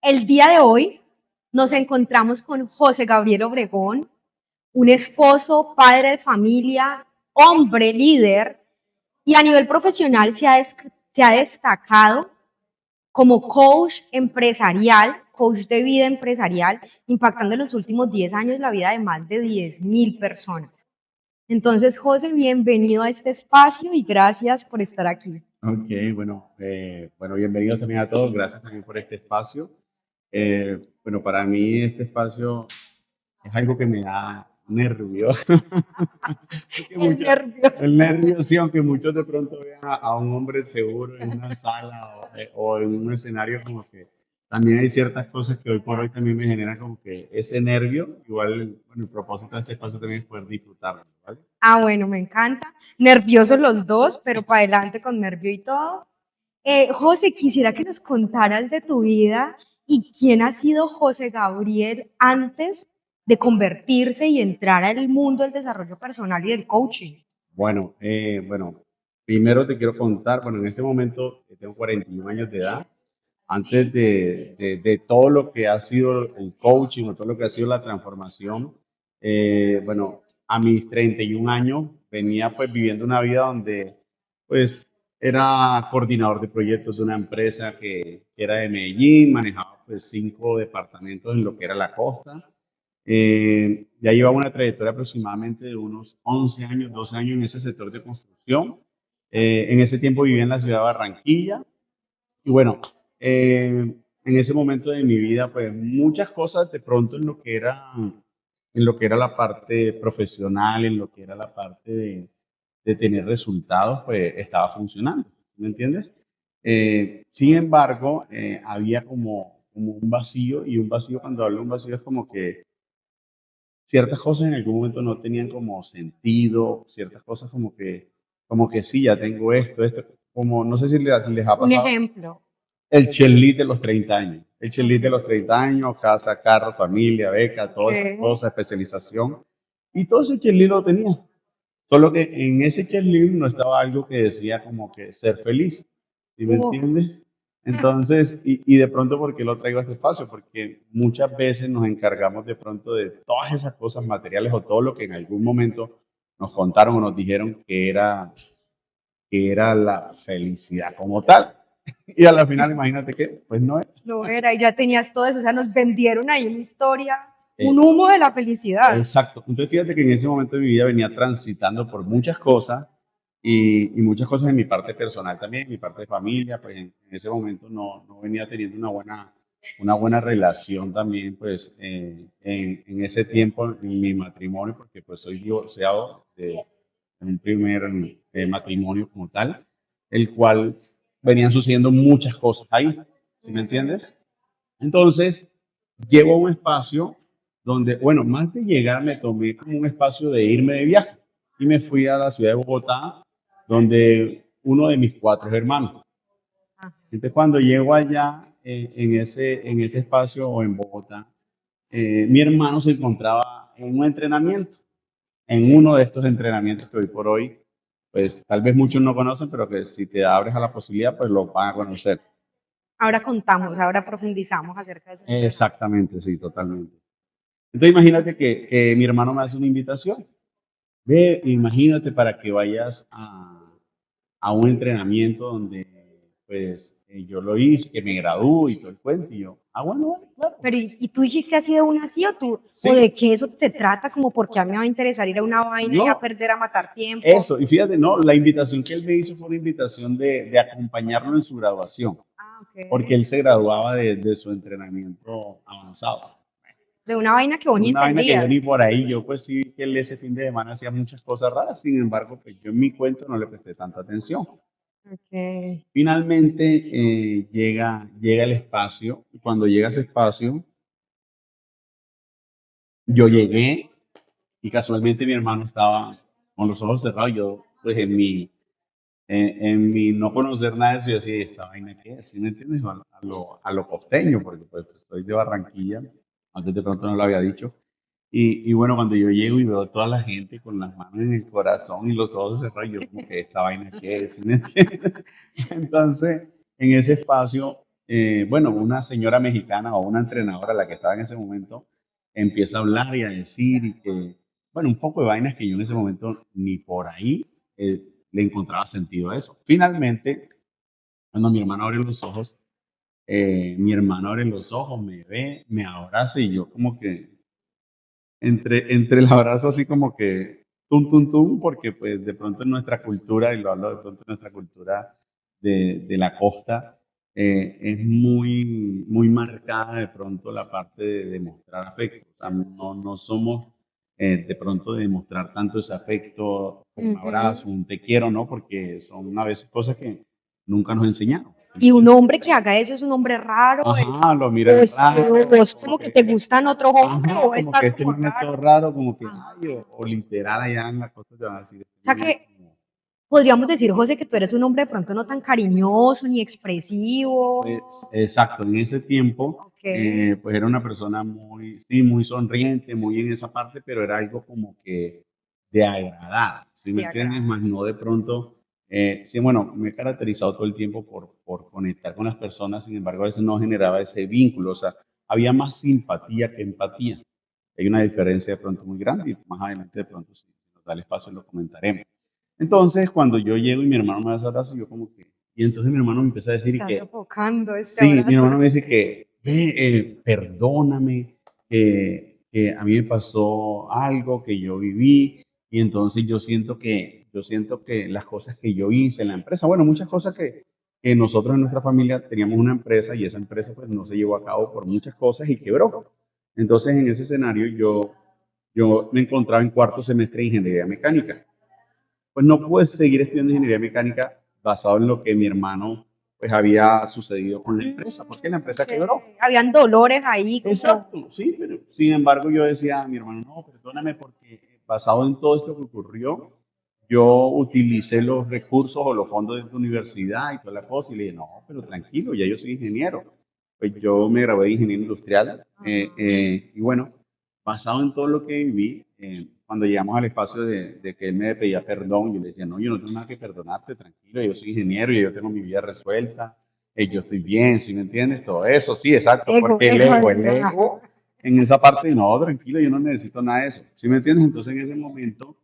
El día de hoy nos encontramos con José Gabriel Obregón, un esposo, padre de familia, hombre líder y a nivel profesional se ha destacado como coach empresarial, coach de vida empresarial, impactando en los últimos 10 años la vida de más de 10.000 personas. Entonces, José, bienvenido a este espacio y gracias por estar aquí. Ok, bueno, bienvenidos también a todos. Gracias también por este espacio. Bueno, para mí este espacio es algo que me da nervios. Porque El nervio. el nervio, sí, aunque muchos de pronto vean a un hombre seguro en una sala o en un escenario, como que también hay ciertas cosas que hoy por hoy también me generan como que ese nervio. Igual, bueno, el propósito de este espacio también es poder disfrutarlo, ¿vale? Ah, bueno, me encanta. Nerviosos los dos, pero para adelante con nervio y todo. José, quisiera que nos contaras de tu vida y quién ha sido José Gabriel antes de convertirse y entrar al mundo del desarrollo personal y del coaching. Bueno, primero te quiero contar, bueno, en este momento tengo 41 años de edad. Antes de todo lo que ha sido el coaching o todo lo que ha sido la transformación, bueno, a mis 31 años venía pues viviendo una vida donde pues era coordinador de proyectos de una empresa que era de Medellín, manejaba pues 5 departamentos en lo que era la costa. Ya llevaba una trayectoria aproximadamente de unos 11 años, 12 años en ese sector de construcción. En ese tiempo vivía en la ciudad de Barranquilla y bueno, en ese momento de mi vida, pues muchas cosas de pronto en lo que era la parte profesional, en lo que era la parte de tener resultados, pues estaba funcionando, ¿me entiendes? Sin embargo, había como un vacío, y un vacío, cuando hablo de un vacío, es como que ciertas cosas en algún momento no tenían como sentido, ciertas cosas como que sí, ya tengo esto, como no sé si les ha Un pasado. ejemplo. El cheerlead de los 30 años. El cheerlead de los 30 años, casa, carro, familia, beca, todas esas Sí. cosas, especialización. Y todo ese cheerlead lo tenía. Solo que en ese cheerlead no estaba algo que decía como que ser feliz. ¿Sí me Uh, entiendes? Entonces, y de pronto, ¿por qué lo traigo a este espacio? Porque muchas veces nos encargamos de pronto de todas esas cosas materiales o todo lo que en algún momento nos contaron o nos dijeron que era la felicidad como tal. Y a la final, imagínate que, pues no es. no era, y ya tenías todo eso, o sea, nos vendieron ahí una historia, un Eh, humo de la felicidad. exacto. Entonces, fíjate que en ese momento de mi vida venía transitando por muchas cosas y muchas cosas en mi parte personal también, en mi parte de familia, pues en ese momento no venía teniendo una buena relación también, pues en ese tiempo en mi matrimonio, porque pues soy divorciado de un primer matrimonio como tal, el cual venían sucediendo muchas cosas ahí, ¿sí me entiendes? Entonces, llego a un espacio donde, bueno, más de llegar me tomé como un espacio de irme de viaje y me fui a la ciudad de Bogotá, donde uno de mis 4 hermanos. Entonces, cuando llego allá, en ese espacio o en Bogotá, mi hermano se encontraba en un entrenamiento, en uno de estos entrenamientos que hoy por hoy, pues tal vez muchos no conocen, pero que si te abres a la posibilidad, pues lo van a conocer. Ahora contamos, ahora profundizamos acerca de ese entrenamiento. Exactamente, sí, totalmente. Entonces imagínate que mi hermano me hace una invitación. Ve, imagínate para que vayas a un entrenamiento donde pues yo lo hice, que me gradúe y todo el cuento. Y yo, bueno, vale, claro. Pero, ¿y tú dijiste así de una así o Sí, de qué eso se trata? Como porque a mí me va a interesar ir a una vaina y a no, perder, a matar tiempo. eso. Y fíjate, no, la invitación que él me hizo fue una invitación de acompañarlo en su graduación, Ah, ok. porque él se graduaba de su entrenamiento avanzado. De una vaina que vos ni Una vaina que yo entendías. ni por ahí, yo pues sí que él ese fin de semana hacía muchas cosas raras, sin embargo, pues yo en mi cuento no le presté tanta atención. Ok. Finalmente llega el espacio, y cuando llega ese espacio, yo llegué y casualmente mi hermano estaba con los ojos cerrados, yo pues en mi no conocer nada de eso, yo decía, ¿esta vaina qué es? ¿Sí me entiendes? A lo costeño, porque pues soy de Barranquilla, antes de pronto no lo había dicho. Y bueno, cuando yo llego y veo a toda la gente con las manos en el corazón y los ojos cerrados, yo como que esta vaina qué es, ¿sí me entiendes? Entonces, en ese espacio, bueno, una señora mexicana o una entrenadora, la que estaba en ese momento, empieza a hablar y a decir y que, bueno, un poco de vainas que yo en ese momento ni por ahí le encontraba sentido a eso. Finalmente, cuando mi hermano abre los ojos, me ve, me abraza y yo como que entre el abrazo así como que tum, tum, tum, porque pues de pronto en nuestra cultura, y lo hablo de pronto en nuestra cultura de la costa, es muy, muy marcada de pronto la parte de demostrar afecto. O sea, no somos de pronto de demostrar tanto ese afecto con un Ujú. abrazo, un te quiero, ¿no? Porque son a veces cosas que nunca nos enseñaron. Y un hombre que haga eso es un hombre raro, Ajá, lo o miran o raro, es como que te gustan otros hombres, ajá, o como que estás este como man es todo raro. raro, como que, Ajá. ay, o literal allá en la costa te van a decir, O este sea man es que como, podríamos decir, José, que tú eres un hombre de pronto no tan cariñoso ni pues, expresivo. exacto, en ese tiempo, Ok, pues era una persona muy, sí, muy sonriente, muy en esa parte, pero era algo como que de agradar, ¿sí me te entiendes? agrada. Más no de pronto, sí, bueno, me he caracterizado todo el tiempo por conectar con las personas, sin embargo, a veces no generaba ese vínculo, o sea, había más simpatía que empatía. Hay una diferencia de pronto muy grande y más adelante de pronto, si nos da el espacio, lo comentaremos. Entonces, cuando yo llego y mi hermano me da ese abrazo, yo como que, y entonces mi hermano me empieza a decir y Está que, sofocando este sí, mi abrazo. hermano me dice que, ve, perdóname, que a mí me pasó algo que yo viví y entonces yo siento que las cosas que yo hice en la empresa, bueno, muchas cosas que nosotros en nuestra familia teníamos una empresa y esa empresa pues no se llevó a cabo por muchas cosas y quebró. Entonces, en ese escenario yo me encontraba en cuarto semestre de ingeniería mecánica. Pues no pude seguir estudiando ingeniería mecánica basado en lo que mi hermano pues había sucedido con la empresa, porque la empresa Ok. quebró. Habían dolores ahí como... Exacto, sí, pero sin embargo yo decía a mi hermano, no, perdóname porque basado en todo esto que ocurrió, yo utilicé los recursos o los fondos de tu universidad y toda la cosa, y le dije, no, pero tranquilo, ya yo soy ingeniero. Pues yo me gradué de ingeniero industrial, Ajá. y bueno, basado en todo lo que viví, cuando llegamos al espacio de que él me pedía perdón, yo le decía, no, yo no tengo nada que perdonarte, tranquilo, yo soy ingeniero y yo tengo mi vida resuelta, yo estoy bien, ¿sí me entiendes? Todo eso, sí, exacto, Ego, porque ego. el ego, en esa parte, no, tranquilo, yo no necesito nada de eso, ¿sí me entiendes? Entonces en ese momento,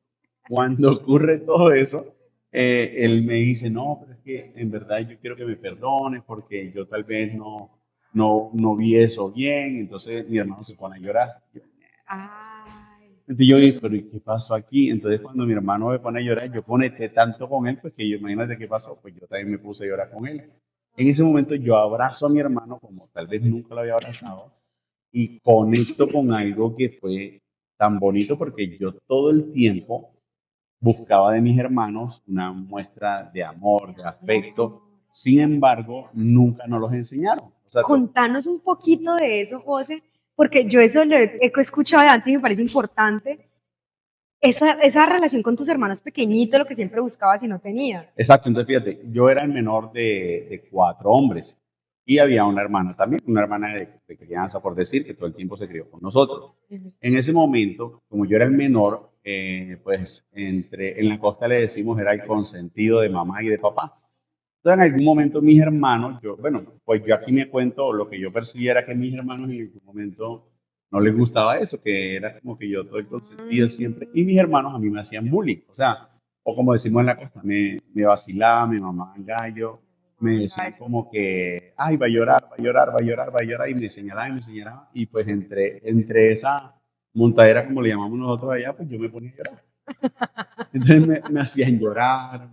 cuando ocurre todo eso, él me dice, no, pero es que en verdad yo quiero que me perdones porque yo tal vez no vi eso bien, entonces mi hermano se pone a llorar. Ay. Entonces yo dije, pero ¿y qué pasó aquí? Entonces cuando mi hermano me pone a llorar, yo conecté tanto con él, pues que yo, imagínate qué pasó, pues yo también me puse a llorar con él. En ese momento yo abrazo a mi hermano como tal vez nunca lo había abrazado y conecto con algo que fue tan bonito porque yo todo el tiempo buscaba de mis hermanos una muestra de amor, de afecto, sin embargo, nunca nos los enseñaron. O sea, Contanos un poquito de eso, José, porque yo eso lo he escuchado de antes y me parece importante. Esa relación con tus hermanos pequeñitos, lo que siempre buscabas y no tenías. exacto, entonces fíjate, yo era el menor de cuatro hombres y había una hermana también, una hermana de crianza, por decir, que todo el tiempo se crió con nosotros. En ese momento, como yo era el menor, pues en la costa le decimos era el consentido de mamá y de papá. Entonces, en algún momento mis hermanos, bueno, pues yo aquí me cuento, lo que yo percibía era que mis hermanos en algún momento no les gustaba eso, que era como que yo todo el consentido siempre, y mis hermanos a mí me hacían bullying, o sea, o como decimos en la costa, me vacilaban, me mamaban gallo, me decían como que, ay, va a llorar, va a llorar, va a llorar, va a llorar, y me señalaban, y pues entre esa montadera, como le llamamos nosotros allá, pues yo me ponía a llorar. Entonces me hacían llorar,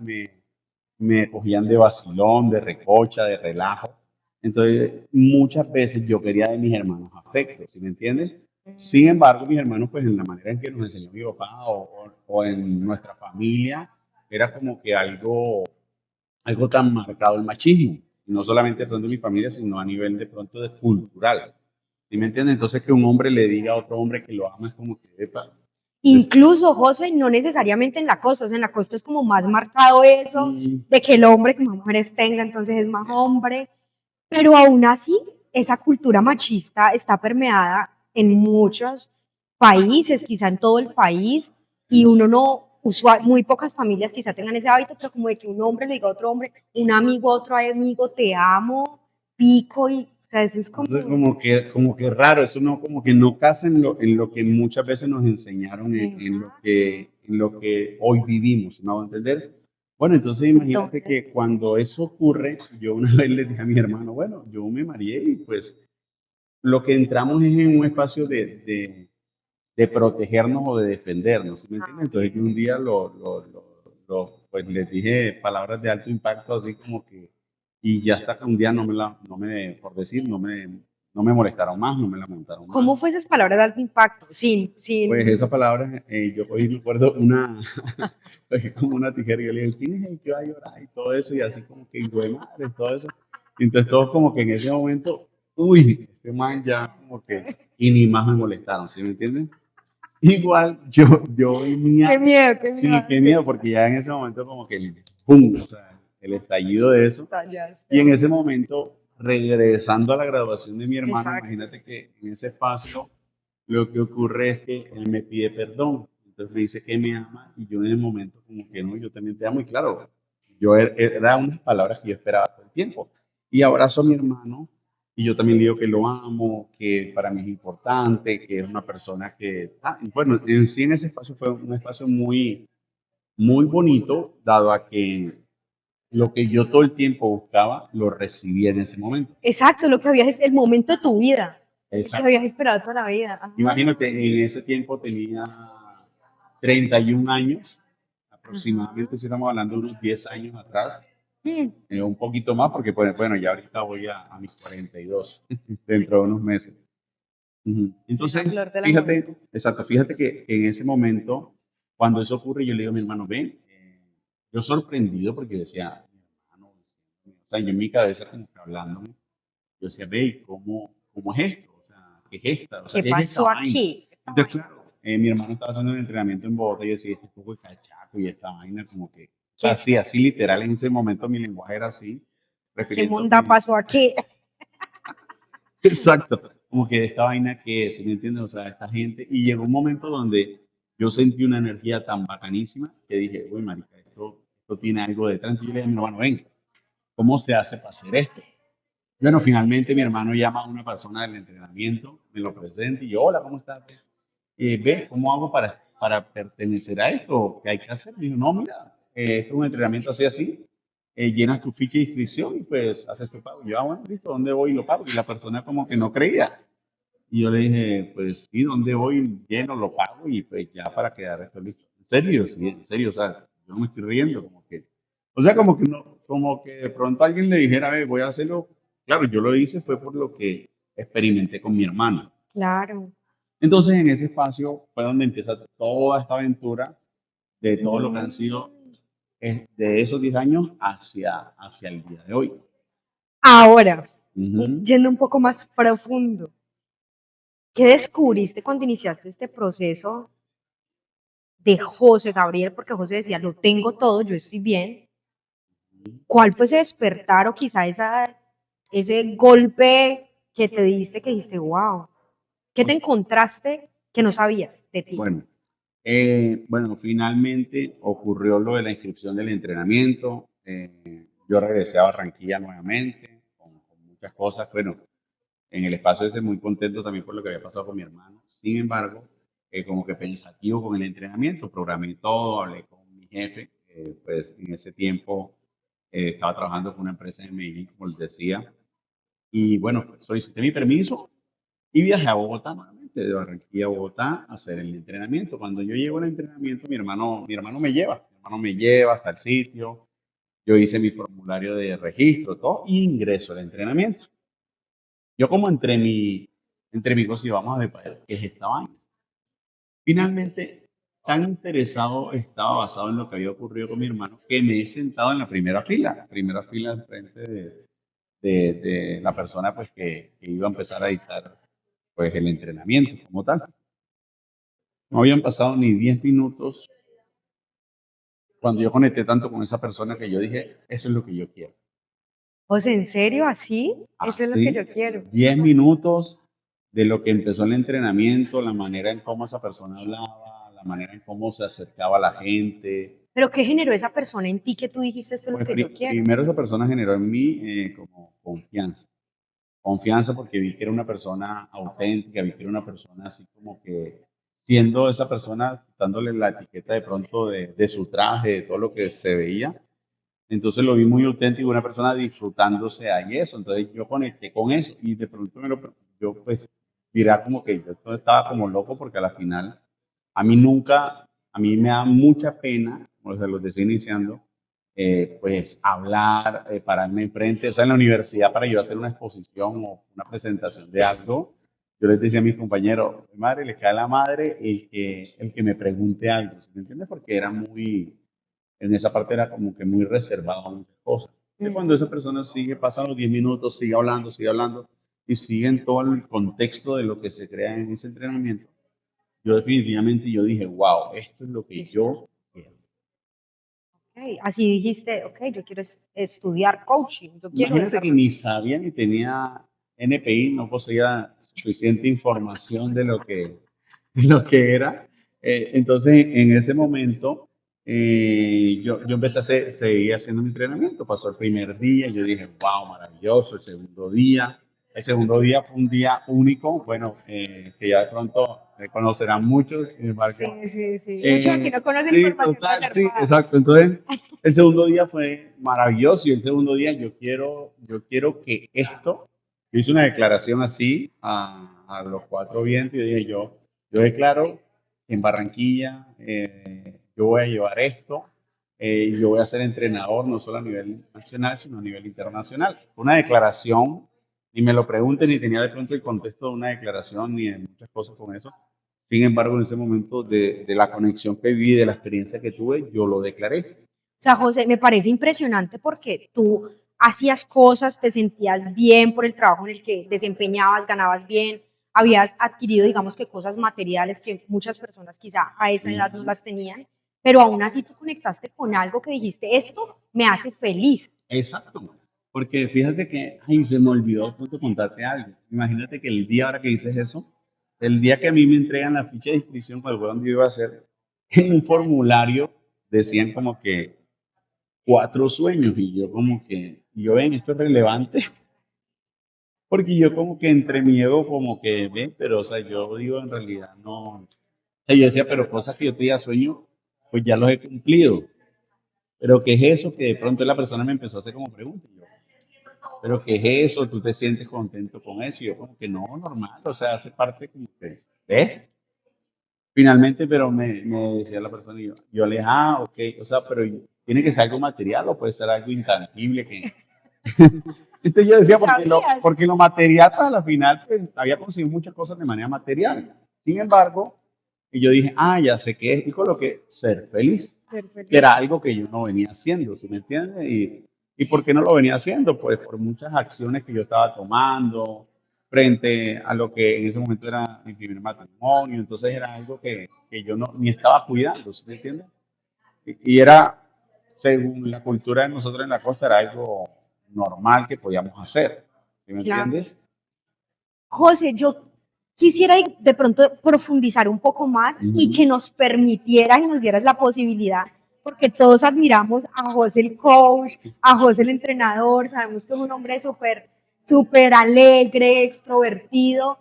me cogían de vacilón, de recocha, de relajo. Entonces, muchas veces yo quería de mis hermanos afecto, ¿sí me entiendes? Sin embargo, mis hermanos, pues en la manera en que nos enseñó mi papá o en nuestra familia, era como que algo tan marcado el machismo. Y no solamente de pronto en mi familia, sino a nivel de pronto de cultural. ¿Sí me entiendes? Entonces, que un hombre le diga a otro hombre que lo ama es como que, epa, pues, Incluso, José, no necesariamente en la costa, o sea, en la costa es como más marcado eso, mm, de que el hombre que más mujeres tenga, entonces es más hombre, pero aún así, esa cultura machista está permeada en muchos países, quizá en todo el país, y uno no, muy pocas familias quizá tengan ese hábito, pero como de que un hombre le diga a otro hombre, un amigo a otro amigo, te amo, pico y, o sea, eso es Entonces, como... como que raro, eso no, como que no casa en lo que muchas veces nos enseñaron, Exacto. en lo que hoy vivimos, ¿no? ¿Va a entender? Bueno, entonces imagínate Entonces, que cuando eso ocurre, yo una vez le dije a mi hermano, bueno, yo me mareé y pues lo que entramos es en un espacio de protegernos o de defendernos, ¿sí me entiendes? ah, Entonces yo un día pues les dije palabras de alto impacto, así como que, y ya hasta que un día por decir, no me molestaron más, no me lamentaron más. ¿cómo fue esas palabras de alto impacto? Pues Sin, esas palabras, yo hoy me acuerdo una, cogí como una tijera y yo le dije, ¿quién es el que va a llorar? Y todo eso, y así como que, hijo de madre, todo eso. Y entonces todos como que en ese momento, uy, este man ya como que, y ni más me molestaron, ¿sí me entienden? Igual yo qué venía, miedo, qué miedo. sí, qué miedo, porque ya en ese momento como que el pum, o sea, el estallido de eso. Estallaste. Y en ese momento, regresando a la graduación de mi hermano, Exacto. imagínate que en ese espacio lo que ocurre es que él me pide perdón. Entonces me dice que me ama y yo en el momento como que no, yo también te amo y claro, era unas palabras que yo esperaba todo el tiempo. Y abrazo a mi hermano y yo también le digo que lo amo, que para mí es importante, que es una persona que, bueno, en sí en ese espacio fue un espacio muy bonito, dado a que lo que yo todo el tiempo buscaba, lo recibí en ese momento. Exacto, lo que habías, el momento de tu vida, el que Exacto. habías esperado toda la vida. Imagínate, Ah, en ese tiempo tenía 31 años, ajá. aproximadamente, si estamos hablando de unos 10 años atrás, Mm, un poquito más, porque pues, bueno, ya ahorita voy a mis 42, dentro de unos meses. Ujú. la Entonces, flor de la fíjate, juventud. exacto, fíjate que en ese momento, cuando eso ocurre, yo le digo a mi hermano, ven, yo sorprendido porque decía, mi hermano, o sea, yo en mi cabeza como que hablándome, yo decía, ve, ¿cómo es esto? O sea, ¿qué es esta? O sea, ¿Qué ¿qué es esta pasó vaina? aquí? Esta Entonces, vaina. claro, mi hermano estaba haciendo un entrenamiento en Bogotá y yo decía, este poco de cachaco y esta vaina, como que, o sea, ¿Qué, así, así literal, en ese momento mi lenguaje era así, qué monda refiriéndome. pasó aquí? Exacto, como que esta vaina que es, ¿sí me entiendes? O sea, esta gente, y llegó un momento donde yo sentí una energía tan bacanísima que dije, uy, marica, esto tiene algo detrás. Entonces yo le dije a mi hermano, ven, ¿cómo se hace para hacer esto? Bueno, finalmente mi hermano llama a una persona del entrenamiento, me lo presenta y yo, hola, ¿cómo estás? Ve, ¿cómo hago para pertenecer a esto? ¿Qué hay que hacer? Me dijo, no, mira, esto es un entrenamiento así, así, llenas tu ficha de inscripción y pues haces tu pago. Yo, bueno, listo, ¿dónde voy y lo pago? Y la persona como que no creía. Y yo le dije, pues sí, ¿dónde voy? Lleno, lo pago y pues ya para quedar esto listo. ¿En serio? Sí, en serio, o sea, yo no me estoy riendo, como que, o sea, como que no, como que de pronto alguien le dijera, ve, voy a hacerlo. Claro, yo lo hice fue por lo que experimenté con mi hermana. Claro. Entonces, en ese espacio fue donde empieza toda esta aventura de todo lo que han sido Mm. de esos 10 años hacia el día de hoy. Ahora, Ujú. yendo un poco más profundo, ¿qué descubriste cuando iniciaste este proceso de José Gabriel? Porque José decía, lo tengo todo, yo estoy bien. ¿Cuál fue ese despertar o quizá ese golpe que te diste que dijiste, wow? ¿Qué te encontraste que no sabías de ti? Bueno, bueno, finalmente ocurrió lo de la inscripción del entrenamiento. Yo regresé a Barranquilla nuevamente con muchas cosas. Bueno, en el espacio ese muy contento también por lo que había pasado con mi hermano. Sin embargo, como que pensativo con el entrenamiento, programé todo, hablé con mi jefe. Pues en ese tiempo estaba trabajando con una empresa en Medellín, como les decía. Y bueno, pues solicité mi permiso y viajé a Bogotá nuevamente, de Barranquilla a Bogotá, a hacer el entrenamiento. Cuando yo llego al entrenamiento, mi hermano me lleva hasta el sitio, yo hice mi formulario de registro, todo, y ingreso al entrenamiento. Yo como entre mi cosa y vamos a ver para qué es esta vaina. Finalmente, tan interesado estaba basado en lo que había ocurrido con mi hermano, que me he sentado en la primera fila al frente de la persona pues que iba a empezar a dictar pues el entrenamiento como tal. No habían pasado ni 10 minutos cuando yo conecté tanto con esa persona que yo dije, eso es lo que yo quiero. José, ¿en serio? ¿Así? Eso es lo que Así, yo quiero. 10 minutos de lo que empezó el entrenamiento, la manera en cómo esa persona hablaba, la manera en cómo se acercaba a la gente. ¿Pero qué generó esa persona en ti que tú dijiste esto es lo Pues que yo quiero? primero esa persona generó en mí como confianza. confianza porque vi que era una persona auténtica, vi que era una persona así como que siendo esa persona, dándole la etiqueta de pronto de su traje, de todo lo que se veía. Entonces lo vi muy auténtico, una persona disfrutándose ahí eso. Entonces yo conecté con eso y de pronto yo pues dirá como que yo estaba como loco porque a la final a mí nunca, a mí me da mucha pena, o sea, los estoy iniciando, pues hablar, pararme enfrente, o sea, en la universidad para yo hacer una exposición o una presentación de algo, yo les decía a mis compañeros, madre, le cae a la madre el que me pregunte algo, ¿sí me entiendes? Porque era muy, en esa parte era como que muy reservado a muchas cosas. Que cuando esa persona sigue pasando 10 minutos, sigue hablando y sigue en todo el contexto de lo que se crea en ese entrenamiento, yo definitivamente yo dije, wow, esto es lo que yo quiero. Ok, así dijiste, ok, yo quiero estudiar coaching, yo quiero Imagínate que desarrollar. ni sabía ni tenía NPI, no poseía suficiente información de lo que era. Entonces, en ese momento, yo empecé seguir haciendo mi entrenamiento. Pasó el primer día, yo dije, wow, maravilloso. El segundo día fue un día único, bueno, que ya de pronto conocerán muchos, sin embargo. Sí, sí, sí. Muchos aquí no conocen Sí, información total, sí, reservada. exacto. Entonces, el segundo día fue maravilloso y el segundo día yo quiero que esto, yo hice una declaración así a los cuatro vientos y dije yo declaro que en Barranquilla yo voy a llevar esto, yo voy a ser entrenador no solo a nivel nacional, sino a nivel internacional. Una declaración, ni me lo pregunten, ni tenía de pronto el contexto de una declaración, ni de muchas cosas con eso. Sin embargo, en ese momento de la conexión que viví, de la experiencia que tuve, yo lo declaré. O sea, José, me parece impresionante porque tú hacías cosas, te sentías bien por el trabajo en el que desempeñabas, ganabas bien, habías adquirido, digamos que cosas materiales que muchas personas quizá a esa edad no las tenían, pero aún así tú conectaste con algo que dijiste, esto me hace feliz. Exacto. Porque fíjate que, ay, se me olvidó de pronto contarte algo. Imagínate que el día ahora que dices eso, el día que a mí me entregan la ficha de inscripción para el lugar donde yo iba a hacer, en un formulario decían como que 4 sueños y yo como que, yo ven, esto es relevante, porque yo como que entre miedo como que, ven, pero o sea, yo digo en realidad no, o sea, yo decía, pero cosas que yo tenía sueño, pues ya los he cumplido. Pero ¿qué es eso? Que de pronto la persona me empezó a hacer como preguntas. Pero ¿qué es eso? ¿Tú te sientes contento con eso? Y yo como que no, normal, o sea, hace parte como que, ¿ves? Finalmente, pero me decía la persona, y yo le dije, ok, o sea, pero tiene que ser algo material o puede ser algo intangible que... Entonces yo ¿Y decía, porque lo, sabías? porque lo material, pues, a la final, pues, había conseguido muchas cosas de manera material. Sin embargo, y yo dije, ya sé qué es, y coloqué ser feliz, Ser que feliz. era algo que yo no venía haciendo, ¿sí me entiendes? ¿Y por qué no lo venía haciendo? Pues por muchas acciones que yo estaba tomando frente a lo que en ese momento era mi primer matrimonio, entonces era algo que yo no, ni estaba cuidando, ¿sí me entiendes? Y era, según la cultura de nosotros en la costa, era algo normal que podíamos hacer, ¿sí me Claro. entiendes? José, yo quisiera de pronto profundizar un poco más y Ujú. que nos permitieras y nos dieras la posibilidad, porque todos admiramos a José el coach, a José el entrenador, sabemos que es un hombre súper, súper alegre, extrovertido,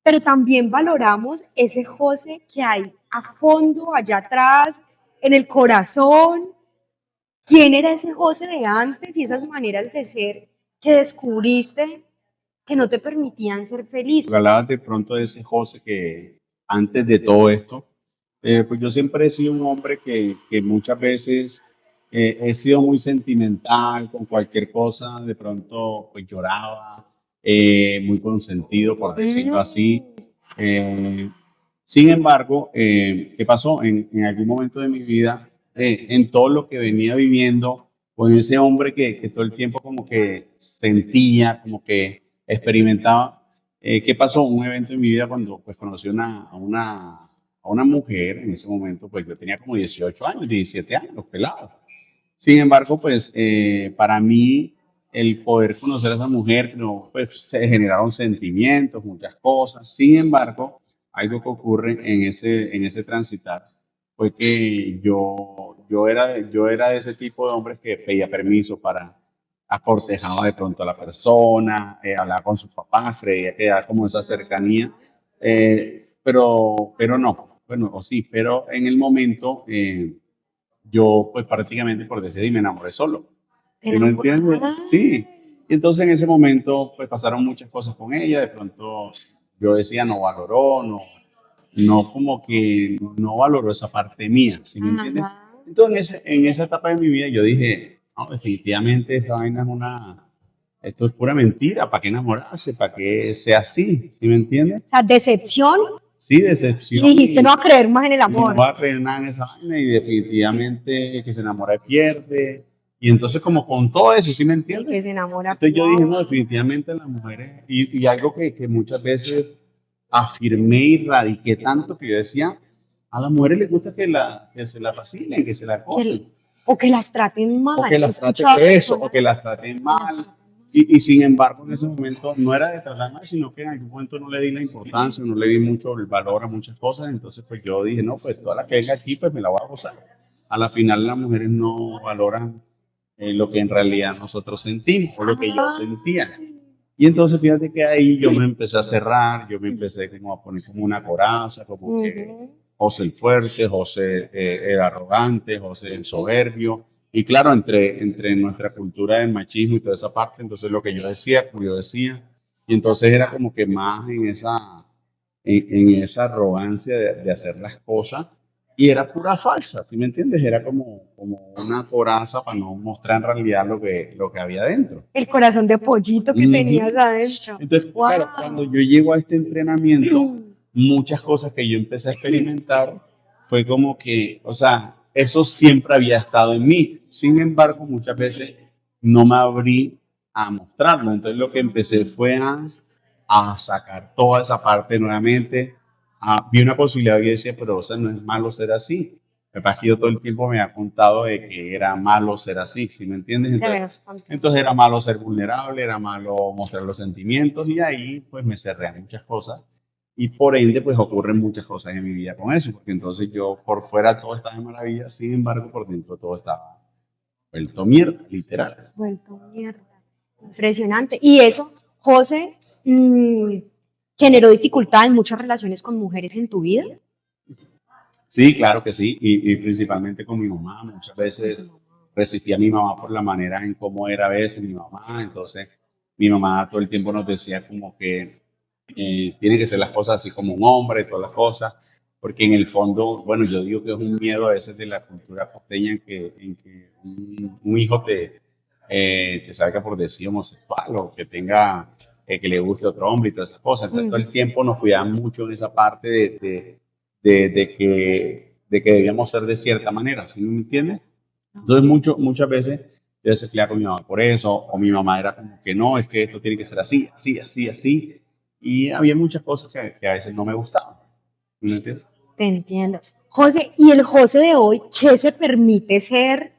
pero también valoramos ese José que hay a fondo, allá atrás, en el corazón. ¿Quién era ese José de antes y esas maneras de ser que descubriste que no te permitían ser feliz? Hablabas de pronto de ese José que antes de todo esto, pues yo siempre he sido un hombre que muchas veces he sido muy sentimental con cualquier cosa, de pronto pues lloraba, muy consentido, por decirlo así. Mm, Eh, Sin embargo, ¿qué pasó? En algún momento de mi vida, en todo lo que venía viviendo, con ese hombre que todo el tiempo como que sentía, como que experimentaba, ¿qué pasó? Un evento en mi vida cuando pues conocí a una mujer, en ese momento pues yo tenía como 18 años, 17 años, pelado. Sin embargo, pues para mí el poder conocer a esa mujer, no, pues se generaron sentimientos, muchas cosas. Sin embargo, algo que ocurre en ese transitar fue que yo era de ese tipo de hombres que pedía permiso acortejaba de pronto a la persona, hablaba con sus papás, creía que era como esa cercanía, pero no, bueno, o sí, pero en el momento yo pues prácticamente por decir me enamoré solo. Te ¿Sí me entiendes? enamoras. Sí. Y entonces en ese momento pues pasaron muchas cosas con ella, de pronto yo decía no valoró, no como que no valoró esa parte mía, ¿sí me entiendes? Ajá. Entonces en esa etapa de mi vida yo dije, no, definitivamente esta vaina es esto es pura mentira, ¿para qué enamorarse? ¿Para qué sea así? ¿Sí me entiendes? O sea, decepción Sí, y decepción dijiste no va a creer más en el y no amor. va a creer nada en esa vaina y definitivamente el que se enamora pierde. Y entonces como con todo eso, ¿sí me El entiendes? que se enamora Entonces yo dije, no, pierde. definitivamente las mujeres, y algo que muchas veces afirmé y radiqué tanto que yo decía, a las mujeres les gusta que se la vacilen, que se la Que acosen, o que las traten o mal. que Yo he las traten escuchado eso, o personas que las traten que las mal. tratan mal. Y sin embargo, en ese momento no era de tratar mal, sino que en algún momento no le di la importancia, no le di mucho el valor a muchas cosas. Entonces, pues yo dije, no, pues toda la que venga aquí, pues me la voy a gozar. A la final, las mujeres no valoran lo que en realidad nosotros sentimos o lo que yo Ah, sentía. Y entonces, fíjate que ahí yo me empecé a cerrar, yo me empecé como a poner como una coraza, como que ujú. José el fuerte, José el arrogante, José el soberbio. Y claro, entre nuestra cultura del machismo y toda esa parte, entonces lo que yo decía, como yo decía, y entonces era como que más en esa arrogancia de hacer las cosas, y era pura falsa, ¿sí me entiendes? Era como una coraza para no mostrar en realidad lo que había dentro. El corazón de pollito que tenías Ujú. adentro. Entonces, claro, cuando Wow. yo llego a este entrenamiento, muchas cosas que yo empecé a experimentar fue como que, o sea, eso siempre había estado en mí. Sin embargo, muchas veces no me abrí a mostrarlo. Entonces, lo que empecé fue a sacar toda esa parte nuevamente. Vi una posibilidad y decía, pero o sea, no es malo ser así. Me pasa que yo todo el tiempo me ha contado de que era malo ser así, ¿sí me entiendes? Te Entonces, ves contento. entonces era malo ser vulnerable, era malo mostrar los sentimientos y ahí pues me cerré a muchas cosas y por ende pues ocurren muchas cosas en mi vida con eso, porque entonces yo por fuera todo estaba de maravilla, sin embargo por dentro todo estaba vuelto mierda, literal. Vuelto mierda. Impresionante. Y eso, José, generó dificultad en muchas relaciones con mujeres en tu vida. Sí, claro que sí, y principalmente con mi mamá, muchas Con tu veces mamá. resistía a mi mamá por la manera en cómo era a veces mi mamá, entonces mi mamá todo el tiempo nos decía como que tiene que ser las cosas así como un hombre, todas las cosas, porque en el fondo, bueno, yo digo que es un miedo a veces de la cultura costeña en que un hijo te salga por decir homosexual o que tenga, que le guste otro hombre y todas esas cosas. Entonces todo el Ujú. tiempo nos cuidaban mucho en esa parte de que debíamos ser de cierta manera, ¿sí me entiendes? Entonces muchas veces yo se peleaba con mi mamá por eso, o mi mamá era como que no, es que esto tiene que ser así, así, así, así, y había muchas cosas que a veces no me gustaban, ¿sí me entiendes? Te entiendo. José, ¿y el José de hoy qué se permite ser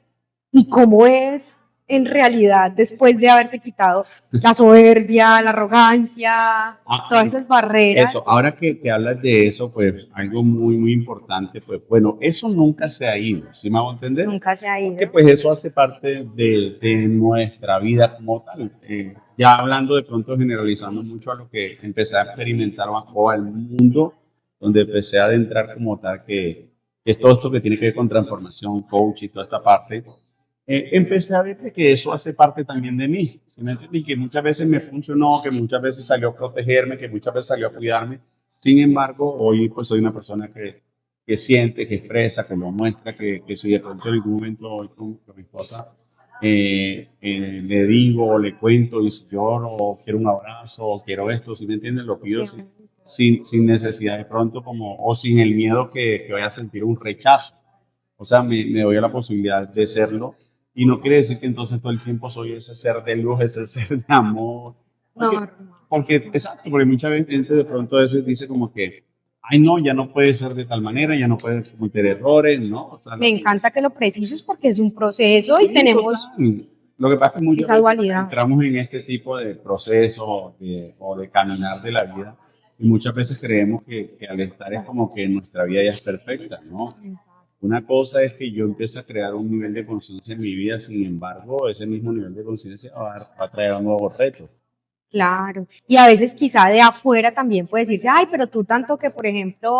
y cómo es en realidad después de haberse quitado la soberbia, la arrogancia, todas Bueno, esas barreras? eso, ahora que hablas de eso, pues algo muy, muy importante, pues bueno, eso nunca se ha ido, ¿sí me hago entender? Nunca se ha Porque ido. pues eso hace parte de nuestra vida como tal. Ya hablando de pronto, generalizando mucho a lo que empecé a experimentar bajo al mundo, donde empecé a adentrar como tal, que es todo esto que tiene que ver con transformación, coach y toda esta parte, empecé a ver que eso hace parte también de mí, ¿sí me entiendes? Y que muchas veces me funcionó, que muchas veces salió a protegerme, que muchas veces salió a cuidarme. Sin embargo, hoy pues soy una persona que siente, que expresa, que lo muestra, que si de pronto en algún momento hoy con mi esposa le digo, le cuento y si lloro, o quiero un abrazo, o quiero esto, ¿sí me entiendes? Lo pido sin necesidad de pronto como, o sin el miedo que vaya a sentir un rechazo. O sea, me doy a la posibilidad de serlo y no quiere decir que entonces todo el tiempo soy ese ser de luz, ese ser de amor. Porque, Normal. porque exacto, porque mucha gente de pronto a veces dice como que, ay no, ya no puede ser de tal manera, ya no puede cometer errores, ¿no? O sea, Me encanta que lo precises porque es un proceso y sí, tenemos total. Lo que pasa es que muchas esa veces dualidad. entramos en este tipo de procesos o de caminar de la vida y muchas veces creemos que al estar es como que nuestra vida ya es perfecta, ¿no? Una cosa es que yo empiece a crear un nivel de conciencia en mi vida, sin embargo, ese mismo nivel de conciencia va a traer nuevos retos. Claro. Y a veces quizá de afuera también puede decirse, ay, pero tú tanto que, por ejemplo,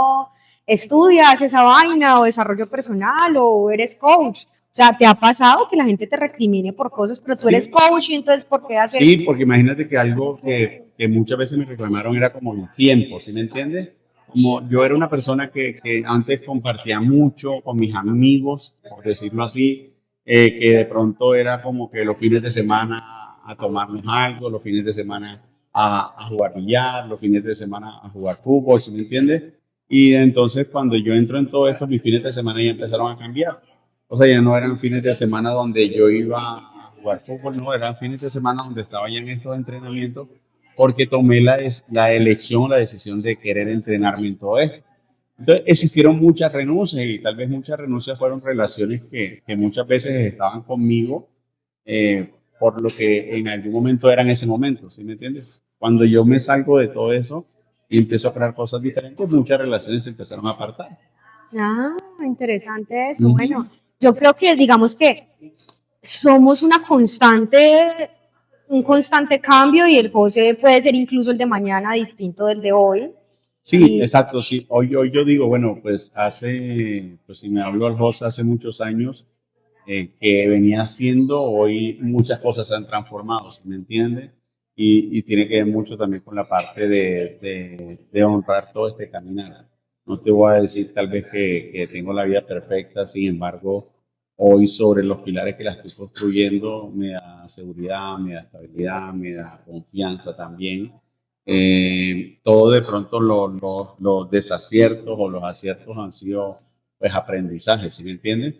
estudias esa vaina o desarrollo personal o eres coach. O sea, ¿te ha pasado que la gente te recrimine por cosas, pero tú eres Sí, coach y entonces ¿por qué hacer? sí, porque imagínate que algo que muchas veces me reclamaron era como el tiempo, ¿sí me entiendes? Como yo era una persona que antes compartía mucho con mis amigos, por decirlo así, que de pronto era como que los fines de semana a tomarnos algo, los fines de semana a jugar billar, los fines de semana a jugar fútbol, ¿sí me entiendes? Y entonces cuando yo entro en todo esto, mis fines de semana ya empezaron a cambiar. O sea, ya no eran fines de semana donde yo iba a jugar fútbol, no, eran fines de semana donde estaba ya en estos entrenamientos porque tomé la elección, la decisión de querer entrenarme en todo esto. Entonces existieron muchas renuncias y tal vez muchas renuncias fueron relaciones que muchas veces estaban conmigo por lo que en algún momento era en ese momento, ¿sí me entiendes? Cuando yo me salgo de todo eso y empiezo a crear cosas diferentes, muchas relaciones se empezaron a apartar. Ah, interesante eso. Bueno, Ujú. yo creo que digamos que somos un constante cambio y el José puede ser incluso el de mañana distinto del de hoy. Sí, Y exacto, sí. Hoy yo digo, bueno, pues pues si me habló al José hace muchos años, que venía haciendo, hoy muchas cosas se han transformado, ¿sí me entiende? Y tiene que ver mucho también con la parte de honrar todo este caminar. No te voy a decir tal vez que tengo la vida perfecta, sin embargo, hoy sobre los pilares que la estoy construyendo me da seguridad, me da estabilidad, me da confianza también. Todo de pronto los desaciertos o los aciertos han sido pues aprendizajes, ¿sí me entiendes?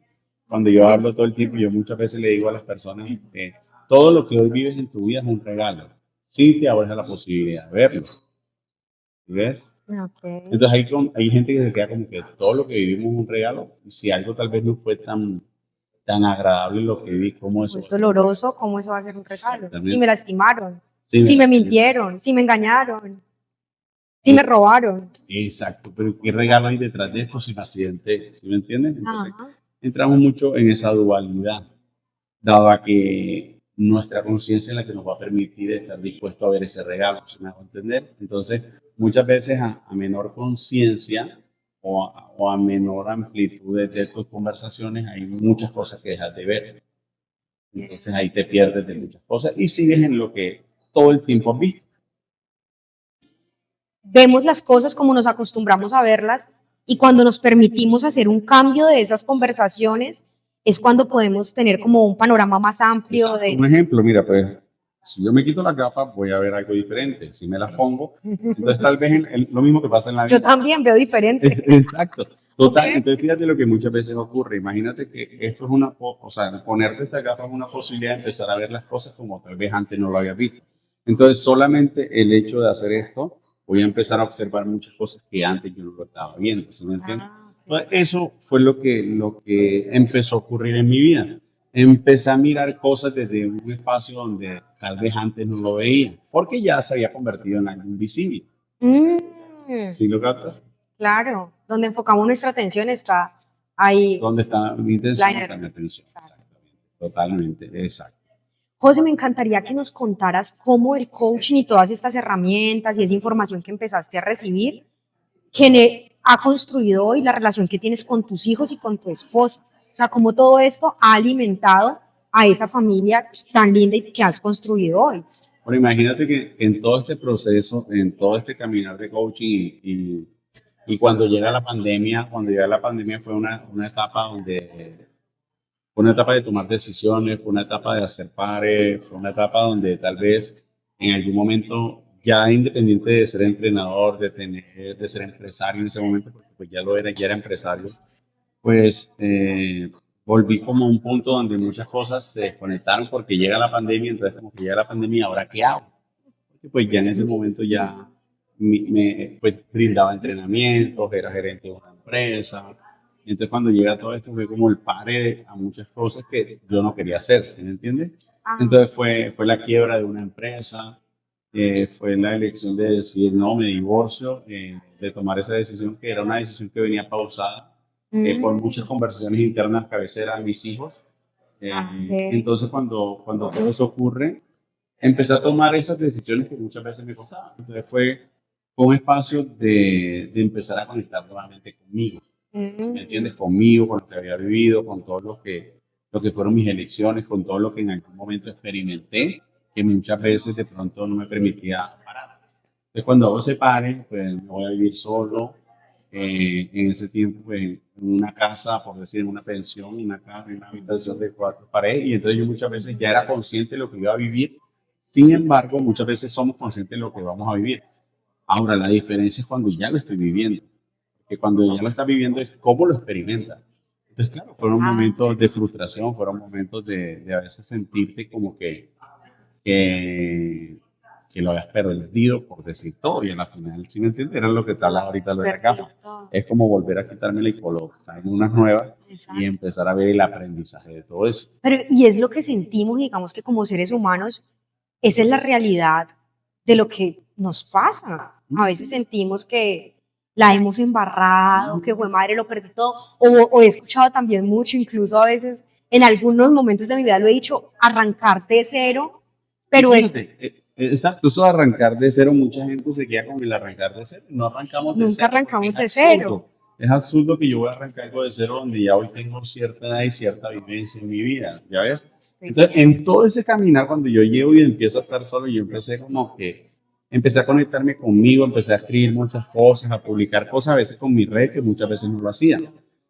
Cuando yo hablo todo el tiempo, yo muchas veces le digo a las personas que todo lo que hoy vives en tu vida es un regalo. Sí te abres a la posibilidad de verlo, ¿sí ves? ok, Entonces hay gente que se queda como que todo lo que vivimos es un regalo y si algo tal vez no fue tan agradable lo que viví, ¿cómo o eso va es a ser un regalo? doloroso, ¿cómo eso va a ser un regalo? Si me Exactamente. lastimaron, Sí, si me me lastimé. mintieron, si me engañaron, si me robaron. Exacto, pero ¿qué regalo hay detrás de esto sin accidente? ¿Sí me entiendes? Entonces, Ajá. entramos mucho en esa dualidad, dado a que nuestra conciencia es la que nos va a permitir estar dispuesto a ver ese regalo, ¿se me hago entender? Entonces, muchas veces a menor conciencia o a menor amplitud de tus conversaciones, hay muchas cosas que dejas de ver. Entonces ahí te pierdes de muchas cosas y sigues en lo que todo el tiempo has visto. Vemos las cosas como nos acostumbramos a verlas y cuando nos permitimos hacer un cambio de esas conversaciones es cuando podemos tener como un panorama más amplio Exacto, un de... ejemplo, mira, pues si yo me quito las gafas voy a ver algo diferente. Si me las pongo, entonces tal vez lo mismo que pasa en la Yo vida. también veo diferente. Exacto, Ok. total. Entonces fíjate lo que muchas veces ocurre. Imagínate que esto es o sea, ponerte estas gafas es una posibilidad de empezar a ver las cosas como tal vez antes no lo había visto. Entonces solamente el hecho de hacer esto, voy a empezar a observar muchas cosas que antes yo no lo estaba viendo, ¿sí me entiendes? Ah, Entonces, ok. eso fue lo que empezó a ocurrir en mi vida. Empecé a mirar cosas desde un espacio donde tal vez antes no lo veía, porque ya se había convertido en algo invisible. Mm, ¿Sí lo captas? claro, donde enfocamos nuestra atención está ahí ¿Dónde está mi la intención? Está mi energía. atención. Exacto. Exactamente. Totalmente. Exacto. José, me encantaría que nos contaras cómo el coaching y todas estas herramientas y esa información que empezaste a recibir ha construido hoy la relación que tienes con tus hijos y con tu esposa. O sea, cómo todo esto ha alimentado a esa familia tan linda y que has construido hoy. Bueno, imagínate que en todo este proceso, en todo este caminar de coaching y cuando llega la pandemia fue una etapa fue una etapa de tomar decisiones, fue una etapa de hacer pares, fue una etapa donde tal vez en algún momento, ya independiente de ser entrenador, de ser empresario en ese momento, porque pues ya lo era, ya era empresario, pues volví como a un punto donde muchas cosas se desconectaron porque llega la pandemia, entonces como que llega la pandemia, ¿ahora qué hago? Porque pues ya en ese momento ya pues, brindaba entrenamientos, era gerente de una empresa. Entonces cuando llega todo esto fue como el pare a muchas cosas que yo no quería hacer, ¿sí me entiende? Ah, Entonces fue la quiebra de una empresa, fue la elección de decir, no, me divorcio, de tomar esa decisión que era una decisión que venía pausada, por Mm, muchas conversaciones internas que a veces eran mis hijos. ok. Entonces, cuando todo eso ocurre, empecé a tomar esas decisiones que muchas veces me costaban. Entonces, fue un espacio de empezar a conectar nuevamente conmigo. ¿Sí me entiendes? Mm. Conmigo, con lo que había vivido, con todo lo que fueron mis elecciones, con todo lo que en algún momento experimenté, que muchas veces de pronto no me permitía parar. Entonces, cuando vos se pare, pues me voy a vivir solo. En ese tiempo, pues, en una casa, por decir, en una pensión, una casa, en una habitación de 4 paredes, y entonces yo muchas veces ya era consciente de lo que iba a vivir. Sin embargo, muchas veces somos conscientes de lo que vamos a vivir. Ahora, la diferencia es cuando ya lo estoy viviendo, que cuando ya lo estás viviendo es cómo lo experimentas. Entonces, claro, fueron Ah, momentos de frustración, fueron momentos de a veces sentirte como que, que lo habías perdido por decir todo, y a la final, si me entiendes, era lo que tal ahorita has lo de la perdido gafa. todo. Es como volver a quitármela y colocar unas nuevas y Exacto. empezar a ver el aprendizaje de todo eso. Pero, y es lo que sentimos, digamos que como seres humanos, esa es la realidad de lo que nos pasa. A veces sentimos que la hemos embarrado, que fue madre, lo perdí todo. O he escuchado también mucho, incluso a veces en algunos momentos de mi vida lo he dicho, arrancar de cero, Y pero es, fíjate, exacto, eso de arrancar de cero, mucha gente se queda con el arrancar de cero. No arrancamos de nunca cero porque arrancamos es de cero. absurdo. Es absurdo que yo voy a arrancar algo de cero donde ya hoy tengo cierta edad y cierta vivencia en mi vida, ¿ya ves? Entonces, Experiencia. en todo ese caminar, cuando yo llego y empiezo a estar solo, yo empecé como que, empecé a conectarme conmigo, empecé a escribir muchas cosas, a publicar cosas a veces con mi red, que muchas veces no lo hacía.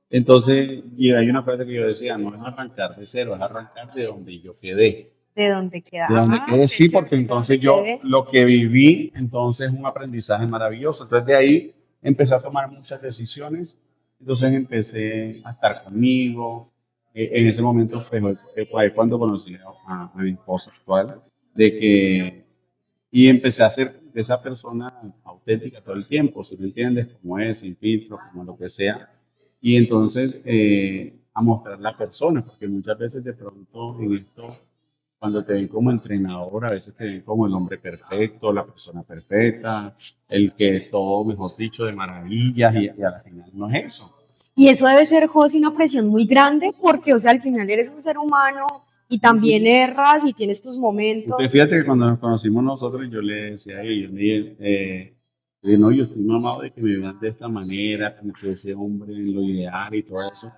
Entonces, y hay una frase que yo decía, no es arrancar de cero, es arrancar de donde yo quedé. ¿De dónde queda? De donde Ah, quedé, qué sí, chévere, porque ¿de dónde entonces yo quedé? lo que viví, entonces es un aprendizaje maravilloso. Entonces de ahí empecé a tomar muchas decisiones, entonces empecé a estar conmigo. En ese momento fue ahí cuando conocí a mi esposa actual, de que, y empecé a ser esa persona auténtica todo el tiempo, si me entiendes, como es, sin filtro, como lo que sea. Y entonces a mostrar la persona, porque muchas veces de pronto en esto cuando te ven como entrenador, a veces te ven como el hombre perfecto, la persona perfecta, el que todo, mejor dicho, de maravillas, y a la final no es eso. Y eso debe ser, José, una presión muy grande porque, o sea, al final eres un ser humano y también erras y tienes tus Usted momentos. fíjate que cuando nos conocimos nosotros, yo le decía a ella, yo le dije, no, yo estoy mamado de que me vean de esta manera, como que ese hombre en lo ideal y todo eso.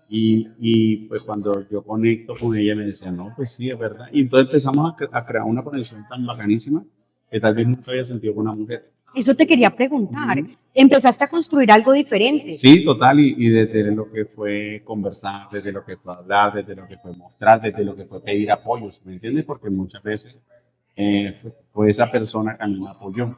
Y pues cuando yo conecto con ella me decía, no, pues sí, es verdad. Y entonces empezamos a crear una conexión tan bacanísima que tal vez nunca había sentido con una mujer. Eso te quería preguntar. Ujú. Empezaste a construir algo diferente. Sí, total, y desde lo que fue conversar, desde lo que fue hablar, desde lo que fue mostrar, desde lo que fue pedir apoyo, ¿me entiendes? Porque muchas veces fue esa persona que a mí me apoyó.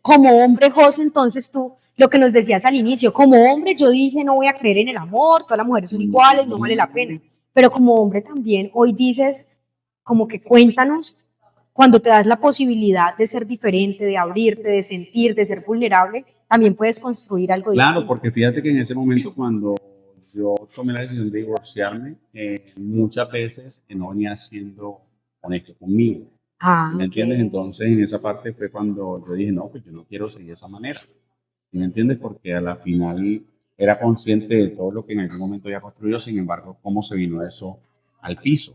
Como hombre, José, entonces tú, lo que nos decías al inicio, como hombre yo dije no voy a creer en el amor, todas las mujeres son iguales, no vale la pena. Pero como hombre también, hoy dices, como que cuéntanos, cuando te das la posibilidad de ser diferente, de abrirte, de sentir, de ser vulnerable, también puedes construir algo Claro, distinto. porque fíjate que en ese momento cuando yo tomé la decisión de divorciarme, muchas veces no venía siendo honesto conmigo. ¿Sí Ah, me ok. entiendes? Entonces en esa parte fue cuando yo dije, no, pues yo no quiero seguir de esa manera. ¿Sí me entiendes? Porque a la final era consciente de todo lo que en algún momento había construido, sin embargo, cómo se vino eso al piso.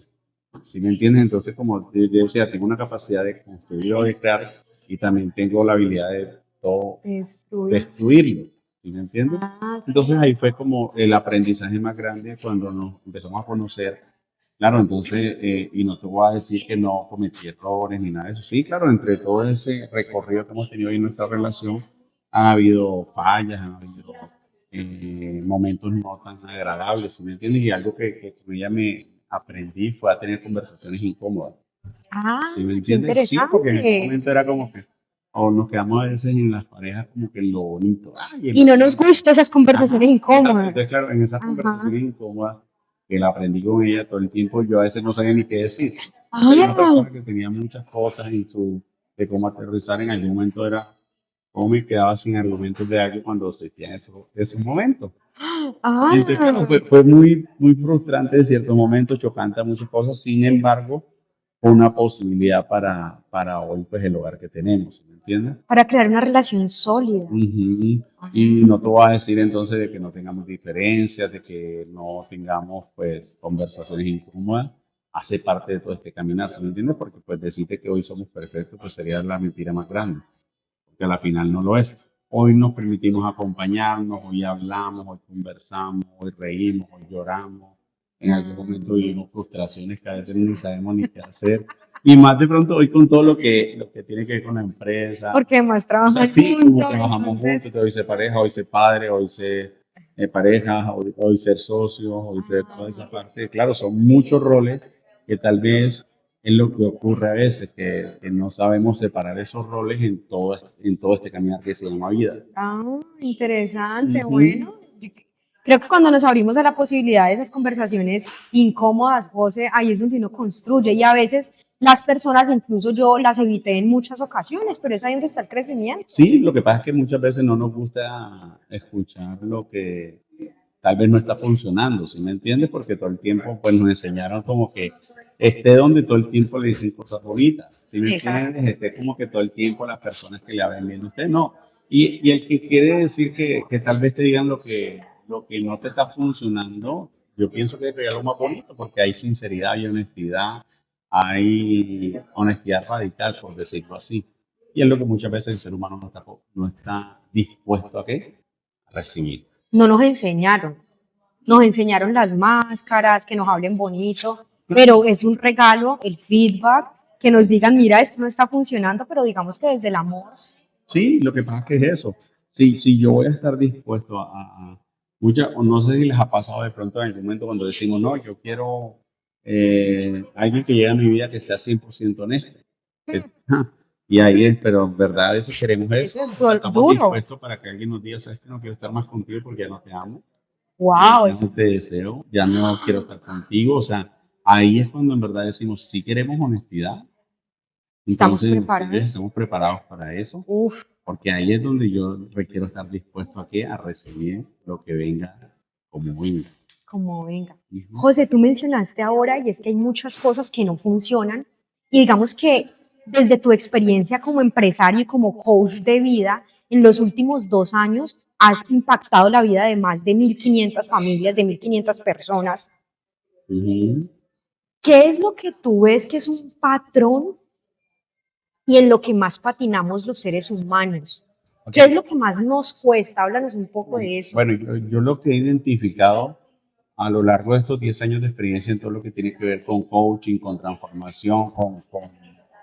¿Sí me entiendes? Entonces, como yo decía, tengo una capacidad de construir o de crear y también tengo la habilidad de todo Estudio. destruirlo. ¿Sí me entiendes? Ah, Entonces ok. ahí fue como el aprendizaje más grande cuando nos empezamos a conocer. Claro, entonces, y no te voy a decir que no cometí errores ni nada de eso. Sí, claro, entre todo ese recorrido que hemos tenido en nuestra relación, han habido fallas, han habido momentos no tan agradables, ¿sí me entiendes? Y algo que con ella me aprendí fue a tener conversaciones incómodas. Ah, ¿Sí me qué entiendes? Sí, porque en ese interesante. momento era como que, o nos quedamos a veces en las parejas como que en lo bonito, ay, en Y lo no nos lindo. gustan esas conversaciones Ajá, exacto. Entonces, incómodas. claro, en esas Ajá. conversaciones incómodas que la aprendí con ella todo el tiempo, yo a veces no sabía ni qué decir. Soy una Ah, persona que tenía muchas cosas en su, de cómo aterrizar en algún momento era cómo me quedaba sin argumentos de algo cuando se tiene esos momentos. Y entonces, claro, ah. fue muy frustrante en ciertos momentos, chocante a muchas cosas, sin embargo, una posibilidad para hoy, pues el hogar que tenemos, ¿sí me entiendes? Para crear una relación sólida. Ujú. Ah, Y no te voy a decir entonces de que no tengamos diferencias, de que no tengamos pues conversaciones incómodas, hace parte de todo este caminar, ¿sí me entiendes? Porque pues decirte que hoy somos perfectos pues sería la mentira más grande, porque a la final no lo es. Hoy nos permitimos acompañarnos, hoy hablamos, hoy conversamos, hoy reímos, hoy lloramos. En algún momento vivimos frustraciones que a veces ni sabemos ni qué hacer. Y más de pronto hoy con todo lo que tiene que ver con la empresa. porque además O sea, trabajan sí, como juntos, trabajamos juntos, entonces. hoy ser pareja, hoy ser padre, hoy ser pareja, hoy ser socios, hoy ser toda esa parte. Claro, son muchos roles que tal vez es lo que ocurre a veces, que no sabemos separar esos roles en todo este caminar que se llama vida. Ah, interesante, Ujú. bueno. Creo que cuando nos abrimos a la posibilidad de esas conversaciones incómodas, José, ahí es donde uno construye. Y a veces las personas, incluso yo, las evité en muchas ocasiones, pero es ahí donde está el crecimiento. Sí, lo que pasa es que muchas veces no nos gusta escuchar lo que tal vez no está funcionando, ¿sí me entiendes? Porque todo el tiempo pues nos enseñaron como que esté donde todo el tiempo le dicen cosas bonitas, ¿sí me Exacto. entiendes? Esté como que todo el tiempo las personas que le hablen bien a usted, no. Y el que quiere decir que tal vez te digan lo que no te está funcionando, yo pienso que es lo más bonito porque hay sinceridad, hay honestidad radical, por decirlo así. Y es lo que muchas veces el ser humano no está dispuesto a, ¿qué? A recibir. No nos enseñaron las máscaras, que nos hablen bonito, pero es un regalo el feedback, que nos digan, mira, esto no está funcionando, pero digamos que desde el amor. Sí, lo que pasa es que es eso. Si yo voy a estar dispuesto o no sé si les ha pasado de pronto en algún momento cuando decimos, no, yo quiero alguien que llegue a mi vida que sea 100% honesto. Ja, y ahí es, pero en verdad eso queremos eso. Eso es O sea, estamos duro. dispuestos para que alguien nos diga, sabes que no quiero estar más contigo porque ya no te amo, Wow, ya eso no es. te deseo, ya no quiero estar contigo. O sea, ahí es cuando en verdad decimos, si queremos honestidad, Estamos entonces sí preparados. estamos preparados para eso. Uf, Porque ahí es donde yo requiero estar dispuesto a qué, a recibir lo que venga como venga. como venga. Ujú. José, tú mencionaste ahora, y es que hay muchas cosas que no funcionan, y digamos que desde tu experiencia como empresario y como coach de vida, en los últimos 2 años has impactado la vida de más de 1.500 familias, de 1.500 personas. Ujú. ¿Qué es lo que tú ves que es un patrón y en lo que más patinamos los seres humanos? Ok. ¿Qué es lo que más nos cuesta? Háblanos un poco de eso. Bueno, yo lo que he identificado a lo largo de estos 10 años de experiencia en todo lo que tiene que ver con coaching, con transformación, con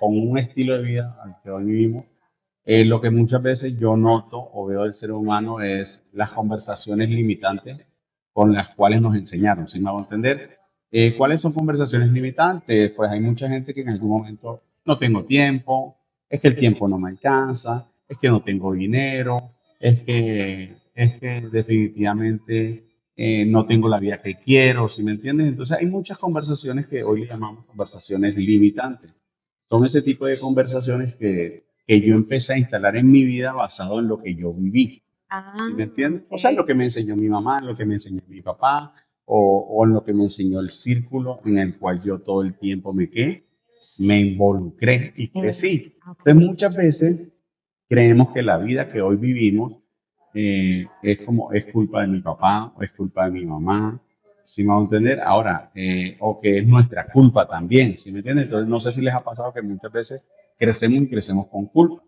un estilo de vida al que hoy vivimos, lo que muchas veces yo noto o veo del ser humano es las conversaciones limitantes con las cuales nos enseñaron, ¿sí me hago entender? ¿Cuáles son conversaciones limitantes? Pues hay mucha gente que en algún momento no tengo tiempo, es que el tiempo no me alcanza, es que no tengo dinero, es que definitivamente no tengo la vida que quiero, ¿sí me entiendes? Entonces hay muchas conversaciones que hoy le llamamos conversaciones limitantes. Son ese tipo de conversaciones que yo empecé a instalar en mi vida basado en lo que yo viví. ¿Sí Ah, me entiendes? O sea, en lo ok. que me enseñó mi mamá, en lo que me enseñó mi papá, o en lo que me enseñó el círculo en el cual yo todo el tiempo me involucré y crecí. Ok. Entonces, muchas veces creemos que la vida que hoy vivimos es culpa de mi papá o es culpa de mi mamá, ¿sí me va a entender? Ahora, o que es nuestra culpa también, ¿sí me entiendes? Entonces, no sé si les ha pasado que muchas veces crecemos y crecemos con culpa.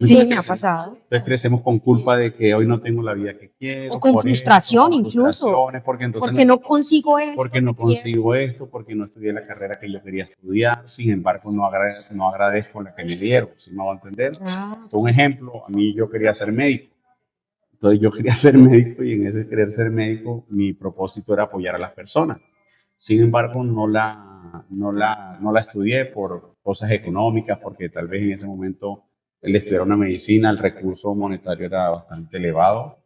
Sí, Entonces me ha crecemos, pasado. entonces crecemos con culpa de que hoy no tengo la vida que O quiero, con por esto, frustración con incluso, frustraciones, porque entonces porque no consigo esto porque que no quiero. consigo esto, porque no estudié la carrera que yo quería estudiar, sin embargo no agradezco la que me dieron, ¿sí me va a entender? Ah, Un ok. ejemplo, a mí yo quería ser médico, entonces yo quería ser médico y en ese querer ser médico mi propósito era apoyar a las personas. Sin embargo, no la estudié por cosas económicas, porque tal vez en ese momento el estudiar una medicina, el recurso monetario era bastante elevado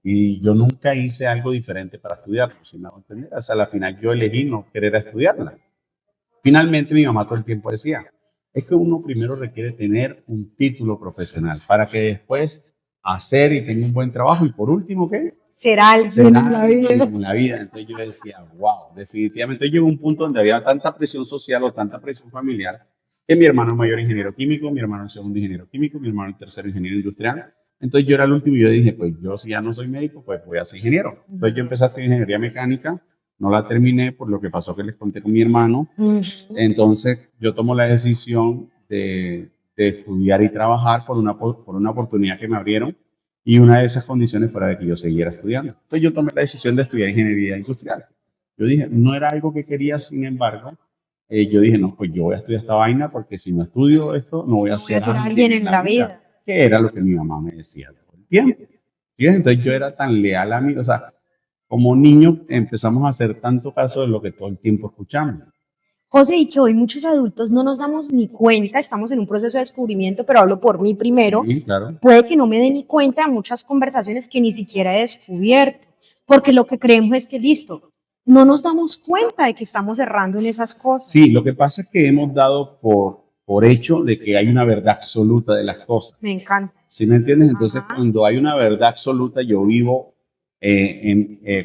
y yo nunca hice algo diferente para estudiarlo, si me hago entender. O sea, al final yo elegí no querer estudiarla. Finalmente mi mamá todo el tiempo decía, es que uno primero requiere tener un título profesional para que después hacer y tener un buen trabajo y por último, ¿qué? ser alguien ser en la alguien vida. en la vida. Entonces yo decía, wow, definitivamente llegó un punto donde había tanta presión social o tanta presión familiar que mi hermano mayor ingeniero químico, mi hermano el segundo ingeniero químico, mi hermano el tercero ingeniero industrial. Entonces yo era el último y yo dije, pues yo si ya no soy médico, pues voy a ser ingeniero. Entonces yo empecé a hacer ingeniería mecánica, no la terminé por lo que pasó que les conté con mi hermano. Ujú. Entonces yo tomo la decisión de estudiar y trabajar por una oportunidad que me abrieron y una de esas condiciones fuera de que yo siguiera estudiando. Entonces yo tomé la decisión de estudiar ingeniería industrial. Yo dije, no era algo que quería, sin embargo, yo dije, no, pues yo voy a estudiar esta vaina porque si no estudio esto, no voy a No voy a ser ser alguien alguien en en la la vida, vida. que era lo que mi mamá me decía todo el tiempo. ¿Sí ves? Entonces yo era tan leal a mí, o sea, como niño empezamos a hacer tanto caso de lo que todo el tiempo escuchamos. José, y que hoy muchos adultos no nos damos ni cuenta, estamos en un proceso de descubrimiento, pero hablo por mí primero, Sí, claro. puede que no me dé ni cuenta de muchas conversaciones que ni siquiera he descubierto, porque lo que creemos es que listo, no nos damos cuenta de que estamos errando en esas cosas. Sí, lo que pasa es que hemos dado por hecho de que hay una verdad absoluta de las cosas. Me encanta. ¿Sí me entiendes? Entonces, Ajá. cuando hay una verdad absoluta, yo vivo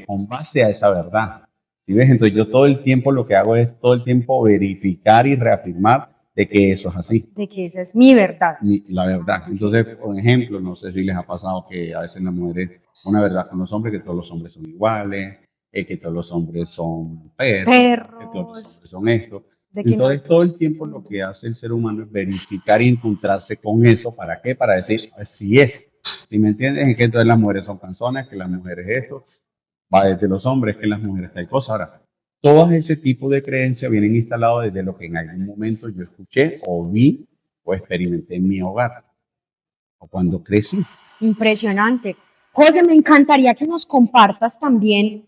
con base a esa verdad. ¿Sí ves? Entonces, yo todo el tiempo lo que hago es todo el tiempo verificar y reafirmar de que eso es así, De que esa es mi verdad. la verdad. Entonces, por ejemplo, no sé si les ha pasado que a veces las mujeres, una verdad con los hombres, que todos los hombres son iguales, que todos los hombres son perros, que todos los Perros, hombres son esto. de que no hay... Entonces, todo el tiempo lo que hace el ser humano es verificar y encontrarse con eso. ¿Para qué? Para decir si es. ¿Sí me entiendes? Es que entonces las mujeres son canzonas, que las mujeres esto, va desde los hombres, que las mujeres tal cosa. Ahora, todo ese tipo de creencias vienen instalados desde lo que en algún momento yo escuché o vi o experimenté en mi hogar o cuando crecí. Impresionante. José, me encantaría que nos compartas también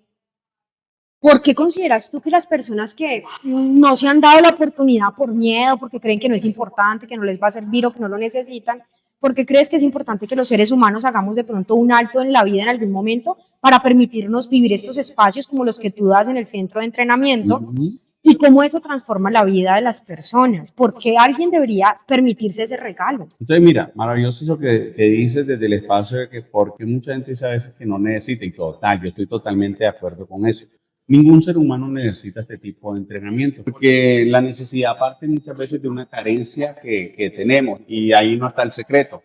por qué consideras tú que las personas que no se han dado la oportunidad por miedo, porque creen que no es importante, que no les va a servir o que no lo necesitan, ¿por qué crees que es importante que los seres humanos hagamos de pronto un alto en la vida en algún momento para permitirnos vivir estos espacios como los que tú das en el centro de entrenamiento? Ujú. Y cómo eso transforma la vida de las personas. ¿Por qué alguien debería permitirse ese regalo? Entonces, mira, maravilloso eso que dices desde el espacio de que porque mucha gente dice a veces que no necesita, y total, yo estoy totalmente de acuerdo con eso. Ningún ser humano necesita este tipo de entrenamiento, porque la necesidad parte muchas veces de una carencia que tenemos, y ahí no está el secreto.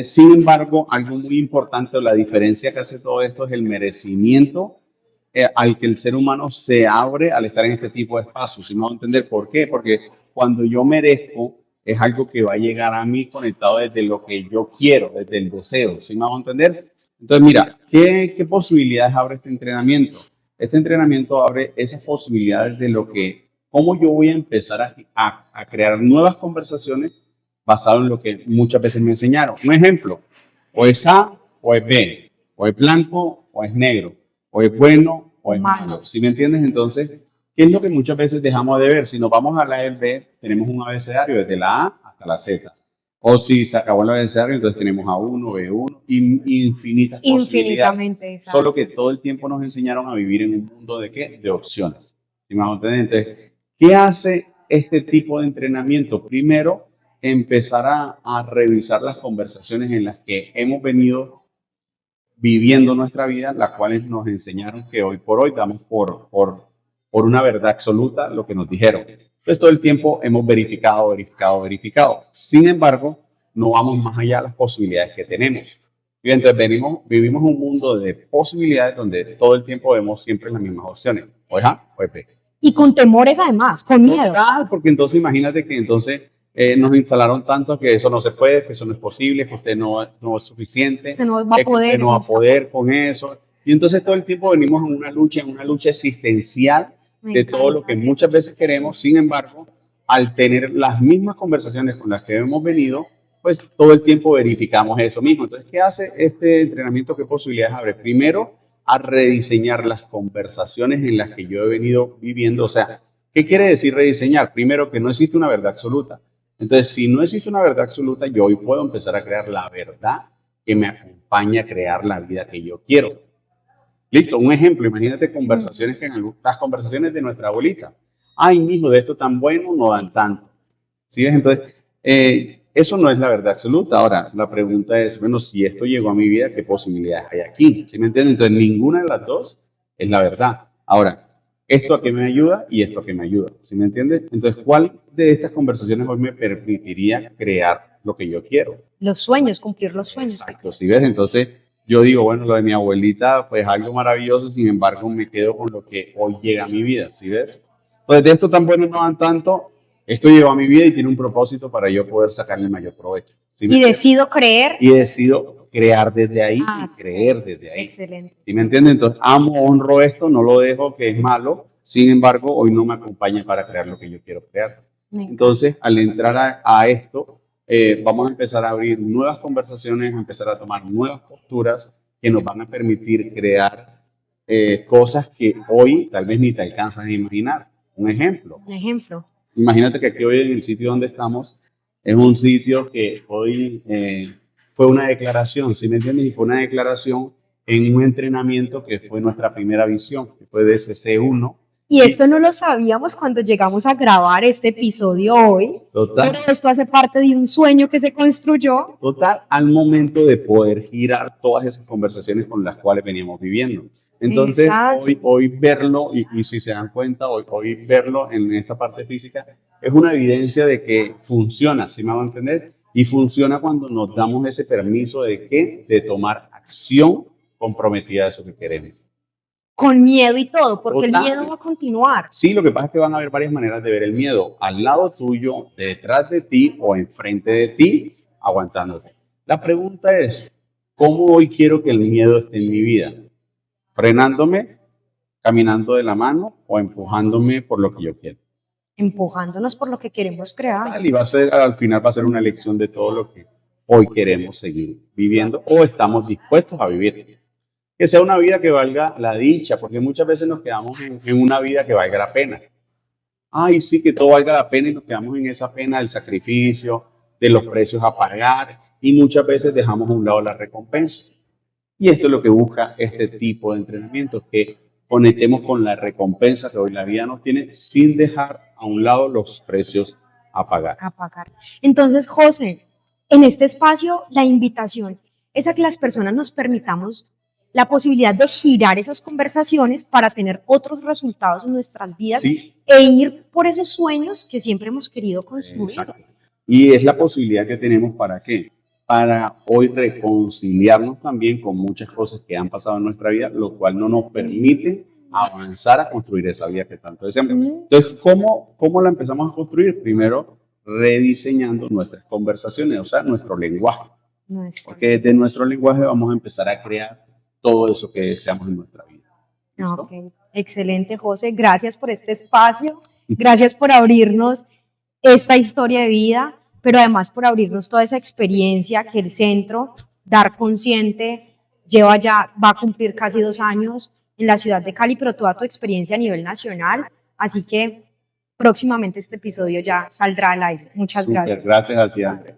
Sin embargo, algo muy importante o la diferencia que hace todo esto es el merecimiento al que el ser humano se abre al estar en este tipo de espacios. Si me voy a entender por qué, porque cuando yo merezco, es algo que va a llegar a mí conectado desde lo que yo quiero, desde el deseo. ¿Sí me van a entender? Entonces, mira, ¿qué posibilidades abre este entrenamiento? Este entrenamiento abre esas posibilidades de lo que, cómo yo voy a empezar a crear nuevas conversaciones basado en lo que muchas veces me enseñaron. Un ejemplo, o es A o es B, o es blanco o es negro, o es bueno o es malo. ¿Sí me entiendes? Entonces, ¿qué es lo que muchas veces dejamos de ver? Si nos vamos a la B, tenemos un abecedario desde la A hasta la Z. O si se acabó el abecedario, entonces tenemos A1, B1, infinitas posibilidades. Infinitamente, exacto. Solo que todo el tiempo nos enseñaron a vivir en un mundo de ¿qué? De opciones. ¿Sí me van a entender? Entonces, ¿qué hace este tipo de entrenamiento? Primero, empezar a revisar las conversaciones en las que hemos venido viviendo nuestra vida, las cuales nos enseñaron que hoy por hoy damos por una verdad absoluta lo que nos dijeron. Entonces todo el tiempo hemos verificado, verificado, verificado. Sin embargo, no vamos más allá de las posibilidades que tenemos. Y entonces vivimos un mundo de posibilidades donde todo el tiempo vemos siempre las mismas opciones. O es A o es B. Y con temores además, con miedo. Total, porque entonces imagínate que entonces nos instalaron tanto que eso no se puede, que eso no es posible, que usted no es suficiente, Usted no va a que poder, usted no va a poder con eso. Y entonces todo el tiempo venimos en una lucha existencial de todo lo que muchas veces queremos. Sin embargo, al tener las mismas conversaciones con las que hemos venido, pues todo el tiempo verificamos eso mismo. Entonces, ¿qué hace este entrenamiento? ¿Qué posibilidades abre? Primero, a rediseñar las conversaciones en las que yo he venido viviendo. O sea, ¿qué quiere decir rediseñar? Primero, que no existe una verdad absoluta. Entonces, si no existe una verdad absoluta, yo hoy puedo empezar a crear la verdad que me acompaña a crear la vida que yo quiero. Listo, un ejemplo, imagínate conversaciones que las conversaciones de nuestra abuelita. Ay, mijo, de esto tan bueno no dan tanto. ¿Sí ves? Entonces, Eso no es la verdad absoluta. Ahora, la pregunta es, bueno, si esto llegó a mi vida, ¿qué posibilidades hay aquí? ¿Sí me entienden? Entonces, ninguna de las dos es la verdad. Ahora, ¿esto a qué me ayuda y esto a qué me ayuda? ¿Sí me entiendes? Entonces, ¿cuál de estas conversaciones hoy me permitiría crear lo que yo quiero? Los sueños, cumplir los sueños. Exacto, ¿sí ves? Entonces, yo digo, bueno, lo de mi abuelita, pues algo maravilloso, sin embargo, me quedo con lo que hoy llega a mi vida, ¿sí ves? Entonces, de esto tan bueno no dan tanto, esto llegó a mi vida y tiene un propósito para yo poder sacarle el mayor provecho. ¿Sí me Y entiendes? decido creer. Y decido crear desde ahí Ah, y creer desde ahí. excelente. ¿Sí me entiendes? Entonces, amo, honro esto, no lo dejo que es malo, sin embargo, hoy no me acompaña para crear lo que yo quiero crear. Me encanta. Entonces, al entrar a esto, vamos a empezar a abrir nuevas conversaciones, a empezar a tomar nuevas posturas que nos van a permitir crear cosas que hoy tal vez ni te alcanzas a imaginar. Un ejemplo, Un ejemplo. imagínate que aquí hoy en el sitio donde estamos es un sitio que hoy fue una declaración, ¿sí me entiendes? Y fue una declaración en un entrenamiento que fue nuestra primera visión, que fue de CC1. Y esto no lo sabíamos cuando llegamos a grabar este episodio hoy, Total, pero esto hace parte de un sueño que se construyó. total, al momento de poder girar todas esas conversaciones con las cuales veníamos viviendo. Entonces, Exacto. hoy verlo, y si se dan cuenta, hoy verlo en esta parte física, es una evidencia de que funciona, ¿sí me van a entender? Y funciona cuando nos damos ese permiso de ¿qué? De tomar acción comprometida de eso que queremos. Con miedo y todo, porque el Total. miedo va a continuar. Sí, lo que pasa es que van a haber varias maneras de ver el miedo, al lado tuyo, detrás de ti o enfrente de ti, aguantándote. La pregunta es, ¿cómo hoy quiero que el miedo esté en mi vida? ¿Frenándome, caminando de la mano o empujándome por lo que yo quiero? Empujándonos por lo que queremos crear. Y va a ser, al final va a ser una elección de todo lo que hoy queremos seguir viviendo o estamos dispuestos a vivir. Que sea una vida que valga la dicha, porque muchas veces nos quedamos en una vida que valga la pena. Ay, sí, que todo valga la pena y nos quedamos en esa pena del sacrificio, de los precios a pagar y muchas veces dejamos a un lado la recompensa. Y esto es lo que busca este tipo de entrenamiento, que conectemos con la recompensa que hoy la vida nos tiene sin dejar a un lado los precios a pagar. A pagar. Entonces, José, en este espacio la invitación es a que las personas nos permitamos la posibilidad de girar esas conversaciones para tener otros resultados en nuestras vidas Sí, e ir por esos sueños que siempre hemos querido construir. exacto. Y es la posibilidad que tenemos para qué? Para hoy reconciliarnos también con muchas cosas que han pasado en nuestra vida, lo cual no nos permite avanzar a construir esa vida que tanto deseamos. Entonces, ¿cómo la empezamos a construir? Primero, rediseñando nuestras conversaciones, o sea, nuestro lenguaje. Porque desde nuestro lenguaje vamos a empezar a crear todo eso que deseamos en nuestra vida. ¿Listo? Ok, excelente, José. Gracias por este espacio. Gracias por abrirnos esta historia de vida, pero además por abrirnos toda esa experiencia que el centro, Dar Consciente, lleva ya, va a cumplir casi 2 años en la ciudad de Cali, pero toda tu experiencia a nivel nacional. Así que próximamente este episodio ya saldrá al aire. Muchas Súper, gracias. gracias a ti, Andrea.